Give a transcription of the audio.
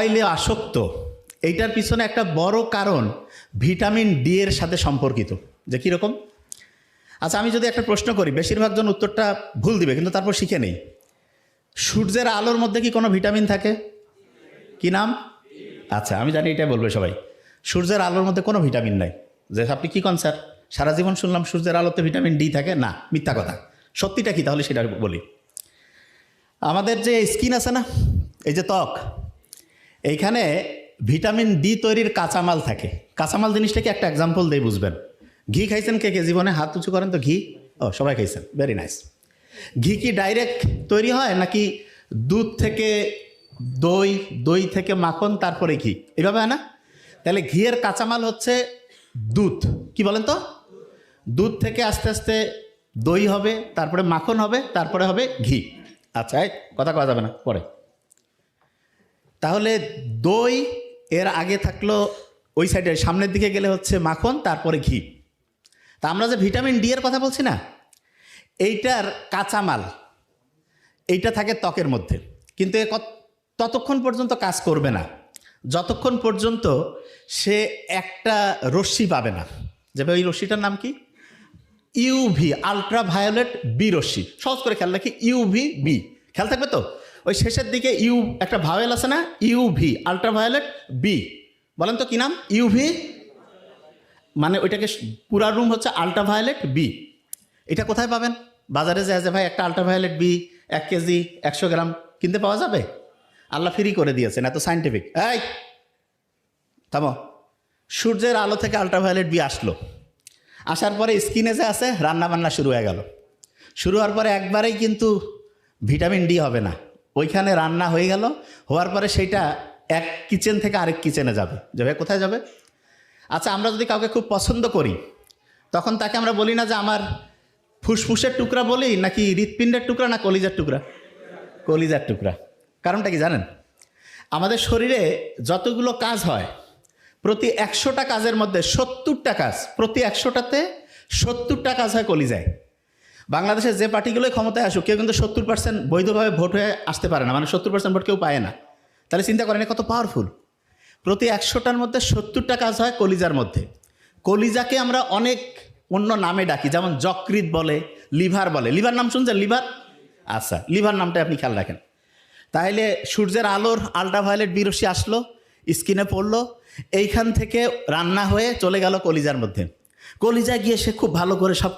মোবাইলে আসক্ত এইটার পিছনে একটা বড় কারণ ভিটামিন ডি এর সাথে সম্পর্কিত। যে কীরকম? আচ্ছা, আমি যদি একটা প্রশ্ন করি, বেশিরভাগ জন উত্তরটা ভুল দিবে, কিন্তু তারপর শিখে নেই। সূর্যের আলোর মধ্যে কি কোনো ভিটামিন থাকে? কি নাম? আচ্ছা, আমি জানি এটাই বলবে সবাই। সূর্যের আলোর মধ্যে কোনো ভিটামিন নাই। যে আপনি কি কন স্যার, সারা জীবন শুনলাম সূর্যের আলোতে ভিটামিন ডি থাকে। না, মিথ্যা কথা। সত্যিটা কি তাহলে সেটা বলি। আমাদের যে স্কিন আছে না, এই যে ত্বক, এইখানে ভিটামিন ডি তৈরির কাঁচামাল থাকে। কাঁচামাল জিনিসটাকে একটা এক্সাম্পল দিয়ে বুঝবেন। ঘি খাইছেন কে কে জীবনে? হাত উঁচু করেন তো। ঘি, ও সবাই খাইছেন, ভেরি নাইস। ঘি কি ডাইরেক্ট তৈরি হয় নাকি দুধ থেকে দই, দই থেকে মাখন, তারপরে ঘি, এভাবে হয় না? তাহলে ঘিয়ের কাঁচামাল হচ্ছে দুধ। কি বলেন তো? দুধ থেকে আস্তে আস্তে দই হবে, তারপরে মাখন হবে, তারপরে হবে ঘি। আচ্ছা, কথা কওয়া যাবে না পরে। তাহলে দই এর আগে থাকলো ওই সাইডে, সামনের দিকে গেলে হচ্ছে মাখন, তারপরে ঘি। তা আমরা যে ভিটামিন ডি এর কথা বলছি না, এইটার কাঁচামাল এইটা থাকে ত্বকের মধ্যে, কিন্তু ততক্ষণ পর্যন্ত কাজ করবে না যতক্ষণ পর্যন্ত সে একটা রশ্মি পাবে না। যেভাবে ওই রশ্মিটার নাম কি? ইউভি, আলট্রাভায়োলেট বি রশ্মি। সহজ করে খেয়াল রাখি, ইউভি বি, খেয়াল থাকবে তো। ওই শেষের দিকে ইউ একটা ভাওয়েল আছে না, ইউভি, আলট্রাভায়োলেট বি। বলেন তো কি নাম? ইউভি, মানে ওইটাকে পুরা রুম হচ্ছে আলট্রাভায়োলেট বি। এটা কোথায় পাবেন? বাজারে যায় যে ভাই একটা আলট্রাভায়োলেট বি 1 কেজি 100 গ্রাম কিনতে পাওয়া যাবে? আল্লাহ ফ্রি করে দিয়েছেন, এত সাইন্টিফিক। এই থামো। সূর্যের আলো থেকে আলট্রাভায়োলেট বি আসলো, আসার পরে স্কিনে যে আছে রান্না বান্না শুরু হয়ে গেল। শুরু হওয়ার পরে একবারেই কিন্তু ভিটামিন ডি হবে না, ওইখানে রান্না হয়ে গেল। হওয়ার পরে সেইটা এক কিচেন থেকে আরেক কিচেনে যাবে। যাবে কোথায় যাবে? আচ্ছা, আমরা যদি কাউকে খুব পছন্দ করি, তখন তাকে আমরা বলি না যে আমার ফুসফুসের টুকরা বলি, নাকি হৃৎপিণ্ডের টুকরা, না কলিজার টুকরা? কলিজার টুকরা। কারণটা কি জানেন? আমাদের শরীরে যতগুলো কাজ হয়, প্রতি 100টা কাজের মধ্যে 70টা কাজ, প্রতি 100টাতে 70টা কাজ হয় কলিজায়। বাংলাদেশের যে পার্টিগুলোই ক্ষমতায় আসুক, কেউ কিন্তু 70% বৈধভাবে ভোট হয়ে আসতে পারে না, মানে 70% ভোট কেউ পায় না। তাহলে চিন্তা করেন কত পাওয়ারফুল। প্রতি 100টার মধ্যে 70টা কাজ হয় কলিজার মধ্যে। কলিজাকে আমরা অনেক অন্য নামে ডাকি, যেমন যকৃৎ বলে, লিভার বলে। লিভার নাম শুনছেন? লিভার, আচ্ছা, লিভার নামটা আপনি খেয়াল রাখেন। তাহলে সূর্যের আলোর আলট্রাভায়োলেট বি রশ্মি আসলো, স্কিনে পড়লো, এইখান থেকে রান্না হয়ে চলে গেল কলিজার মধ্যে। কলিজায় গিয়ে সে খুব ভালো করে সব